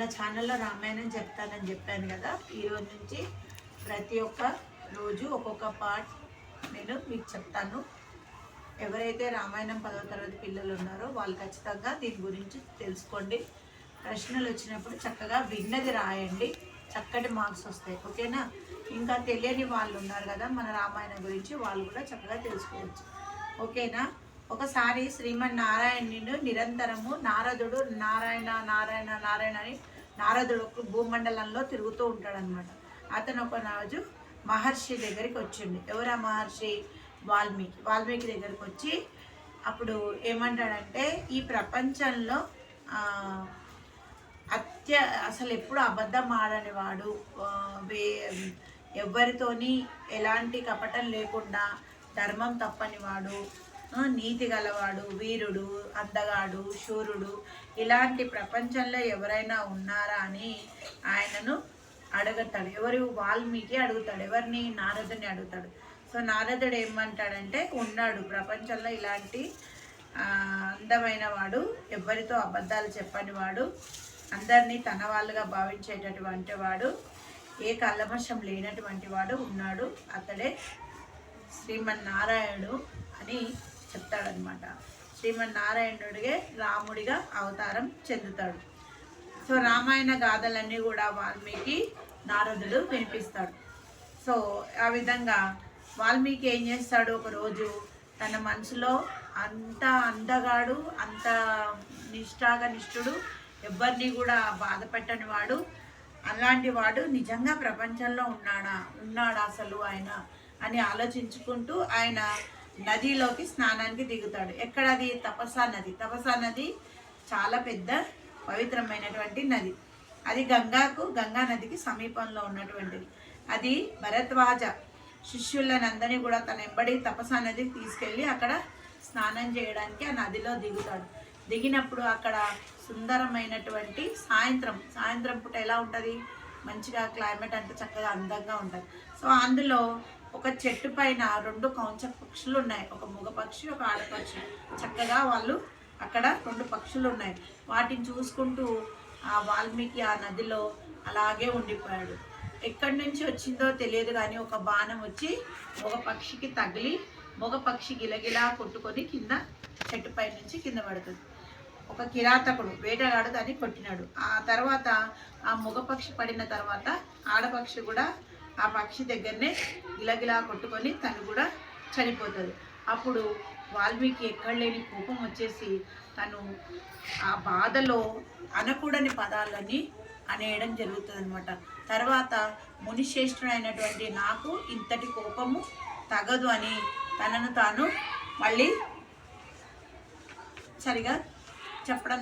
మన ఛానల్లో రామాయణం చెప్తానని చెప్పాను కదా. ఈరోజు నుంచి ప్రతి ఒక్క రోజు ఒక్కొక్క పార్ట్ నేను మీకు చెప్తాను. ఎవరైతే రామాయణం 10వ తరగతి పిల్లలు ఉన్నారో వాళ్ళు ఖచ్చితంగా దీని గురించి తెలుసుకోండి. ప్రశ్నలు వచ్చినప్పుడు చక్కగా విన్నది రాయండి, చక్కటి మార్క్స్ వస్తాయి. ఓకేనా? ఇంకా తెలియని వాళ్ళు ఉన్నారు కదా మన రామాయణం గురించి, వాళ్ళు కూడా చక్కగా తెలుసుకోవచ్చు. ఓకేనా? ఒకసారి శ్రీమన్నారాయణుడు నిరంతరము నారదుడు నారాయణ నారాయణ నారాయణ అని నారదుడు భూమండలంలో తిరుగుతూ ఉంటాడనమాట. అతను ఒక రోజు మహర్షి దగ్గరికి వచ్చిండు. ఎవరా మహర్షి? వాల్మీకి దగ్గరికి వచ్చి అప్పుడు ఏమంటాడంటే, ఈ ప్రపంచంలో అసలు ఎప్పుడు అబద్ధం ఆడని వాడు, ఎవరితోని ఎలాంటి కపటం లేకుండా ధర్మం తప్పని వాడు, నీతి గలవాడు, వీరుడు, అందగాడు, శూరుడు, ఇలాంటి ప్రపంచంలో ఎవరైనా ఉన్నారా అని ఆయనను అడుగుతాడు. వాల్మీకి అడుగుతాడు. ఎవరిని? నారదుని అడుగుతాడు. సో నారదుడు ఏమంటాడంటే, ఉన్నాడు ప్రపంచంలో ఇలాంటి అందమైన వాడు, ఎవరితో అబద్ధాలు చెప్పని వాడు, అందరినీ తన వాళ్ళుగా భావించేటటువంటి వాడు, ఏ కల్మషం లేనటువంటి వాడు ఉన్నాడు, అతడే శ్రీమన్నారాయణుడు అని చెప్తాడనమాట. శ్రీమన్నారాయణుడిగే రాముడిగా అవతారం చెందుతాడు. సో రామాయణ గాథలన్నీ కూడా వాల్మీకి నారదుడు వినిపిస్తాడు. సో ఆ విధంగా వాల్మీకి ఏం చేస్తాడు, ఒకరోజు తన మనసులో అంత అందగాడు, అంత నిష్ఠుడు, ఎవరిని కూడా బాధ పెట్టని వాడు, అలాంటి వాడు నిజంగా ప్రపంచంలో ఉన్నాడా అసలు ఆయన అని ఆలోచించుకుంటూ ఆయన నదిలోకి స్నానానికి దిగుతాడు. ఎక్కడది? తపసా నది చాలా పెద్ద పవిత్రమైనటువంటి నది. అది గంగా నదికి సమీపంలో ఉన్నటువంటిది. అది భరద్వాజ శిష్యులనందరినీ కూడా తన ఎంబడి తపసా నదికి తీసుకెళ్ళి అక్కడ స్నానం చేయడానికి ఆ నదిలో దిగుతాడు. దిగినప్పుడు అక్కడ సుందరమైనటువంటి సాయంత్రం పూట ఎలా ఉంటుంది, మంచిగా క్లైమేట్ అంతా చక్కగా అందంగా ఉంటుంది. సో అందులో ఒక చెట్టు పైన 2 కౌంచ పక్షులు ఉన్నాయి. ఒక మగ పక్షి, ఒక ఆడపక్షి. చక్కగా వాళ్ళు అక్కడ 2 పక్షులు ఉన్నాయి. వాటిని చూసుకుంటూ ఆ వాల్మీకి ఆ నదిలో అలాగే ఉండిపోయాడు. ఎక్కడి నుంచి వచ్చిందో తెలియదు కానీ ఒక బాణం వచ్చి మగ పక్షికి తగిలి మగ పక్షి గిలగిలా కొట్టుకొని చెట్టుపై నుంచి కింద పడుతుంది. ఒక కిరాతకుడు వేటగాడు దాన్ని కొట్టినాడు. ఆ తర్వాత ఆ మగ పక్షి పడిన తర్వాత ఆడపక్షి కూడా ఆ పక్షి దగ్గరనే గిలగిలా కొట్టుకొని తను కూడా చనిపోతుంది. అప్పుడు వాల్మీకి ఎక్కడ లేని కోపం వచ్చేసి తను ఆ బాధలో అనకూడని పదాలని అనేయడం జరుగుతుంది అనమాట. తర్వాత మునిశ్రేష్ఠుడైనటువంటి నాకు ఇంతటి కోపము తగదు అని తనను తాను మళ్ళీ సరిగా చెప్పడం